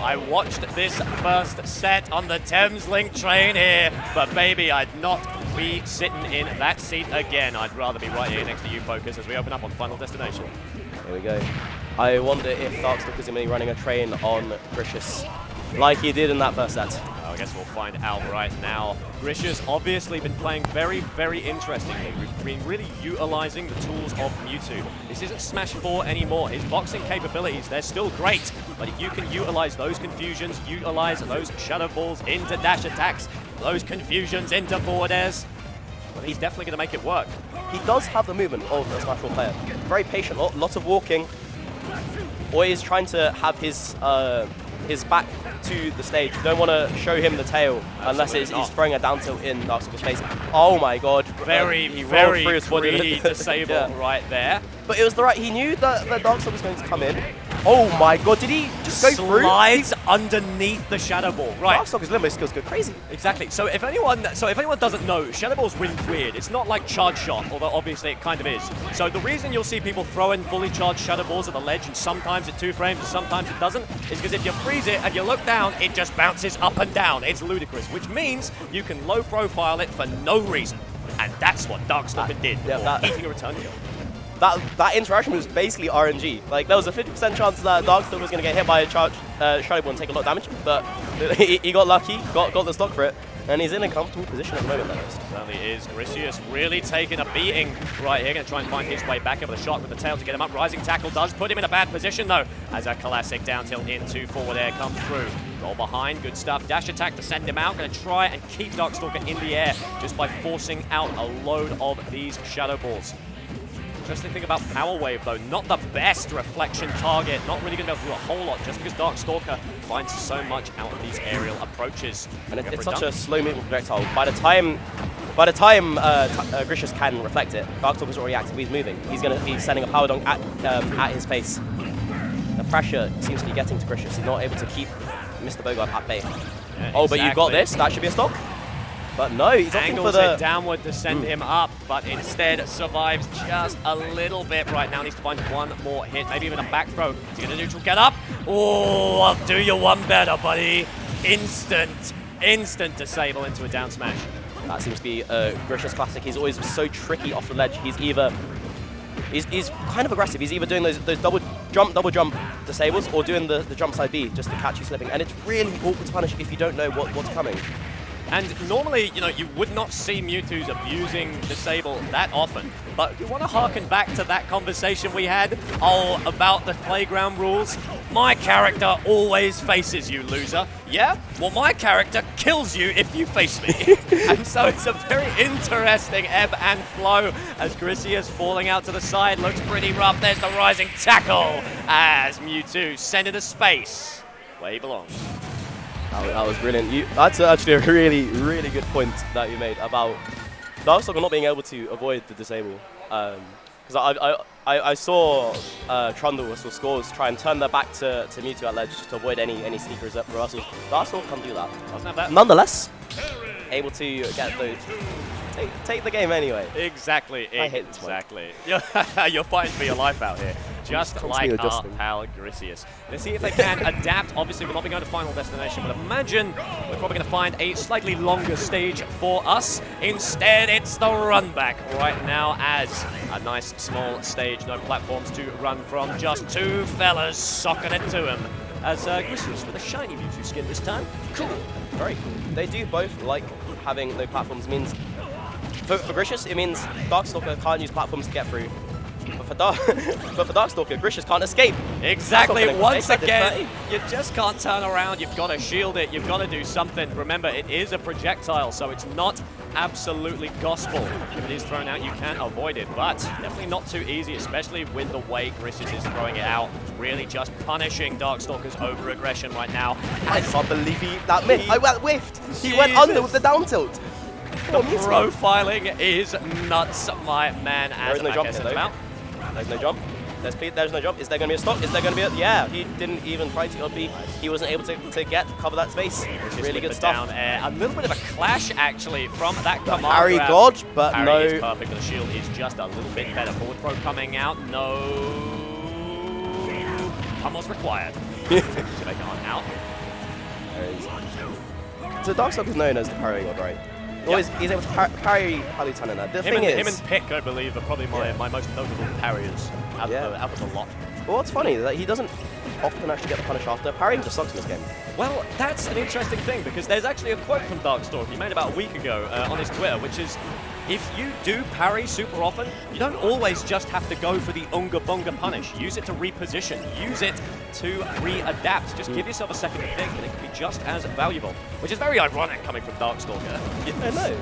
I watched this first set on the Thames Link train here, but baby, I'd not be sitting in that seat again. I'd rather be right here next to you, Focus, as we open up on Final Destination. Here we go. I wonder if DarkStalker is going to be running a train on Griseous, like he did in that first set. I guess we'll find out right now. Griseous obviously been playing very, very interestingly. We've been really utilizing the tools of Mewtwo. This isn't Smash 4 anymore. His boxing capabilities, they're still great. But if you can utilize those confusions, utilize those shadow balls into dash attacks, those confusions into forward airs, well, he's definitely going to make it work. He does have the movement of a Smash 4 player. Very patient, lots of walking. Always trying to have his back to the stage. You don't want to show him the tail unless he's throwing a down tilt in DarkStalker's face. Oh my god. Very greedy disable right there. But it was the right, he knew that DarkStalker was going to come in. Oh my god, did he just go through? Slides underneath the Shadow Ball. Right. DarkStalker's limbo skills go crazy. Exactly. So if anyone doesn't know, Shadow Ball's really weird. It's not like Charge Shot, although obviously it kind of is. So the reason you'll see people throwing fully charged Shadow Balls at the ledge, and sometimes at 2 frames and sometimes it doesn't, is because if you freeze it and you look down, it just bounces up and down. It's ludicrous, which means you can low profile it for no reason. And that's what DarkStalker did before eating a return kill. That interaction was basically RNG. Like, there was a 50% chance that DarkStalker was going to get hit by a charge Shadow Ball and take a lot of damage, but he got lucky, got the stock for it, and he's in a comfortable position at the moment. Certainly is. Griseous really taking a beating right here. Going to try and find his way back over the shot with the tail to get him up. Rising tackle does put him in a bad position, though, as a classic down tilt into forward air comes through. Roll behind, good stuff. Dash attack to send him out. Going to try and keep DarkStalker in the air just by forcing out a load of these Shadow Balls. Interesting thing about Power Wave, though, not the best reflection target. Not really going to be able to do a whole lot, just because DarkStalker finds so much out of these aerial approaches. And it's such a slow-moving projectile. By the time Griseous can reflect it, DarkStalker's already active. He's moving. He's going to be sending a power dunk at his face. The pressure seems to be getting to Griseous. He's not able to keep Mr. Bogart at bay. Yeah, oh, but you've got this. That should be a stock. But no, he's opting for the downward to send him up, but instead survives just a little bit right now. Needs to find one more hit, maybe even a back throw. Is he going to neutral get up? Oh, I'll do you one better, buddy. Instant disable into a down smash. That seems to be Griseous classic. He's always so tricky off the ledge. He's kind of aggressive. He's either doing those double jump disables or doing the jump side B just to catch you slipping. And it's really awkward to punish if you don't know what's coming. And normally, you would not see Mewtwo's abusing Disable that often. But you want to harken back to that conversation we had, about the playground rules? My character always faces you, loser. Yeah? Well, my character kills you if you face me. And so it's a very interesting ebb and flow as Griseous falling out to the side. Looks pretty rough. There's the rising tackle as Mewtwo sent into space where he belongs. That was brilliant. That's actually a really, really good point that you made about DarkStalker not being able to avoid the disable. Because I saw Trundle whistle scores try and turn their back to Mewtwo at ledge to avoid any sneaker reversals. DarkStalker can't do that. Doesn't have that. Nonetheless, able to get those. Take the game anyway. Exactly. I hate this one. You're fighting for your life out here. Just like our pal Griseous. Let's see if they can adapt. Obviously, we're not going to Final Destination, but imagine we're probably going to find a slightly longer stage for us. Instead, it's the run back right now as a nice small stage. No platforms to run from. Just 2 fellas socking it to him. As Griseous with a shiny Mewtwo skin this time. Cool. Very cool. They do both like having no platforms. It means for Griseous, it means DarkStalker can't use platforms to get through. But for DarkStalker, Griseous can't escape. Exactly. Once again, you just can't turn around. You've got to shield it. You've got to do something. Remember, it is a projectile, so it's not absolutely gospel. If it is thrown out, you can avoid it, but definitely not too easy, especially with the way Griseous is throwing it out. Really just punishing DarkStalker's over-aggression right now. I can't believe that whiffed. He went under with the down tilt. The profiling is nuts, my man. There is no jump here, though. There's no jump. There's no jump. Is there going to be a stop? Is there going to be a... Yeah, he didn't even try to LB. He wasn't able to cover that space. Really good stuff. Down air. A little bit of a clash, actually, from that command parry grab. dodge, but parry no... is perfect, but the shield is just a little bit better. Forward throw coming out. No... Pummels required. make it on out. So DarkStalker is known as the parry god, right? He's able to parry Lieutenant. The thing is, him and Pick, I believe, are probably my most notable parriers out of the lot. Well, what's funny is that he doesn't often actually get the punish after. Parrying just sucks in this game. Well, that's an interesting thing, because there's actually a quote from DarkStalker he made about a week ago on his Twitter, which is, if you do parry super often, you don't always just have to go for the Unga Bunga punish. Use it to reposition. Use it to re-adapt. Just give yourself a second to think, and it can be just as valuable. Which is very ironic coming from DarkStalker. I know.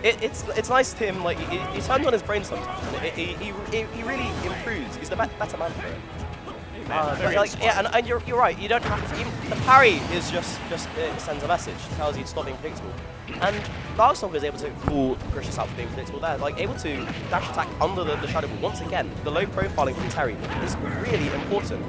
It's nice to him, like, he turns on his brain sometimes, and he really improves. He's the better man for it. And you're right. You don't have to. Even, the parry is just it sends a message, tells you to stop being predictable. And DarkStalker is able to call Griseous out for being predictable there, like able to dash attack under the Shadow Ball. Once again, the low profiling from Terry is really important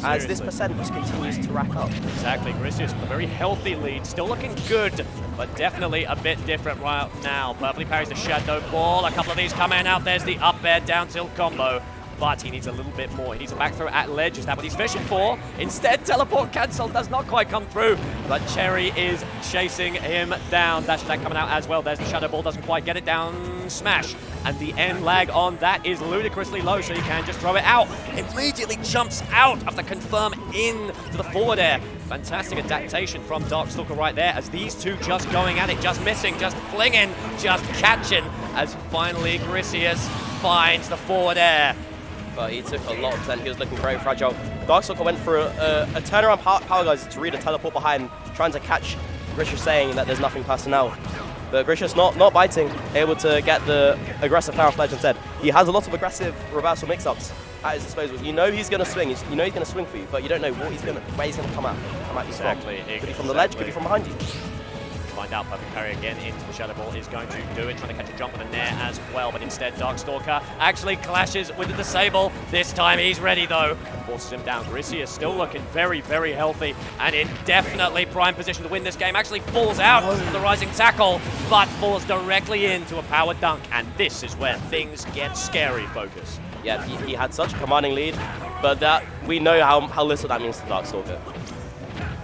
as this percent just continues to rack up. Exactly, Griseous with a very healthy lead, still looking good, but definitely a bit different right now. Perfectly parries the Shadow Ball. A couple of these coming out. There's the up air down tilt combo. But he needs a little bit more. He needs a back throw at ledge. Is that what he's fishing for? Instead, teleport cancel does not quite come through. But Cherry is chasing him down. Dash attack coming out as well. There's the Shadow Ball. Doesn't quite get it down. Smash. And the end lag on that is ludicrously low, so you can just throw it out. Immediately jumps out after confirm in to the forward air. Fantastic adaptation from DarkStalker right there, as these two just going at it, just missing, just flinging, just catching, as finally Griseous finds the forward air. But he took a lot of percent. He was looking very fragile. DarkStalker went for a turnaround power guys to read a teleport behind, trying to catch Griseous saying that there's nothing personnel. But Griseous not biting, able to get the aggressive power fledge instead. He has a lot of aggressive reversal mix-ups at his disposal. You know he's going to swing. You know he's going to swing for you, but you don't know where he's going to come at you Exactly. from. Could be from the ledge, could be from behind you. Find out. Perfect parry again into the Shadow Ball is going to do it, trying to catch a jump on the Nair as well, but instead DarkStalker actually clashes with the Disable. This time he's ready though, forces him down. Griseous still looking very, very healthy and in definitely prime position to win this game. Actually falls out from the rising tackle, but falls directly into a power dunk, and this is where things get scary, Focus. Yeah, he had such a commanding lead, but that we know how little that means to DarkStalker.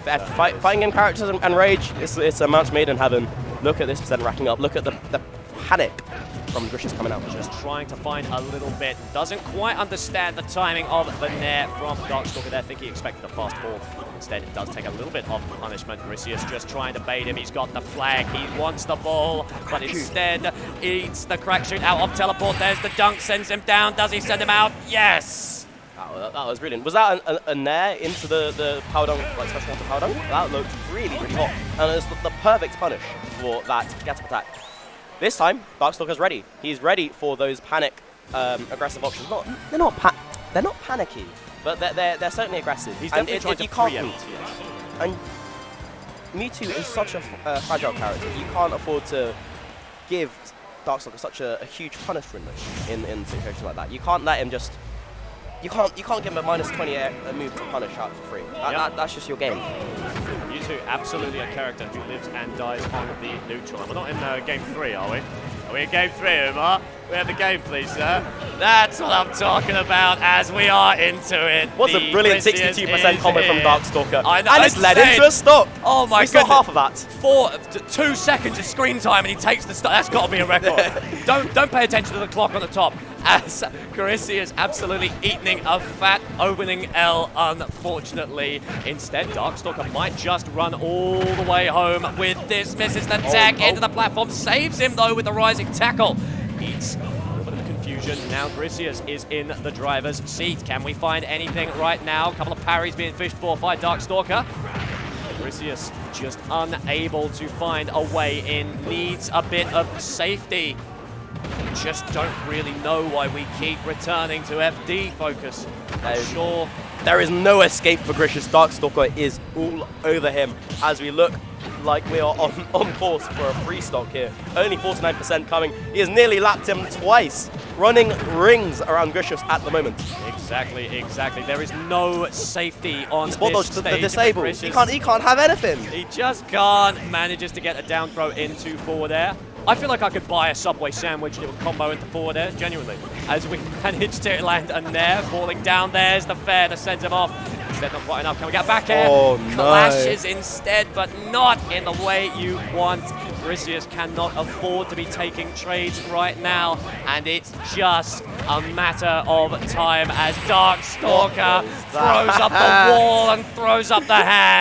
Fighting game characters and rage, it's a match made in heaven. Look at this percent racking up. Look at the panic from Griseous coming out. Just trying to find a little bit. Doesn't quite understand the timing of the Nair from DarkStalker there. I think he expected a fast fall. Instead, it does take a little bit of punishment. Griseous just trying to bait him. He's got the flag. He wants the ball, but instead eats the crack shoot out of teleport. There's the dunk, sends him down. Does he send him out? Yes! That was brilliant. Was that a Nair into the power dunk, like special power dunk? That looked really, really hot. And it's the perfect punish for that get-up attack. This time, DarkStalker's ready. He's ready for those panic aggressive options. They're not panicky, but they're certainly aggressive. He's definitely trying to preempt. And Mewtwo is such a fragile character. You can't afford to give DarkStalker such a huge punishment in situations like that. You can't let him just. You can't give him a -20 move to punish out for free. That's just your game. Mewtwo, absolutely a character who lives and dies on the neutral. We're not in game 3, are we? Are we in game 3, Umar? We have the game, please, sir. That's what I'm talking about as we are into it. What's a brilliant 62% comment from DarkStalker. I know, and it's led into a stock. Oh my goodness. goodness. Half of that. 2 seconds of screen time and he takes the stock. That's got to be a record. Don't pay attention to the clock on the top. As Griseous is absolutely eating a fat opening L, unfortunately. Instead, DarkStalker might just run all the way home with this. Misses the tag into the platform. Saves him, though, with the rising tackle. Eats a little bit of confusion. Now Griseous is in the driver's seat. Can we find anything right now? A couple of parries being fished for by DarkStalker. Griseous just unable to find a way in. Needs a bit of safety. Just don't really know why we keep returning to FD, Focus. Sure. There is no escape for Griseous. DarkStalker is all over him as we look like we are on course for a free stock here. Only 49% coming. He has nearly lapped him twice, running rings around Griseous at the moment. Exactly. There is no safety on this dodge stage. The disable. He can't have anything. He just can't. Manages to get a down throw into forward air. I feel like I could buy a Subway sandwich and it would combo into forward air, genuinely. As we manage to land a Nair, falling down. There's the fair that sends him off. Instead, not quite enough. Can we get back air? Oh, no. Clashes instead, but not in the way you want. Griseous cannot afford to be taking trades right now, and it's just a matter of time as DarkStalker throws up the wall and throws up the hand.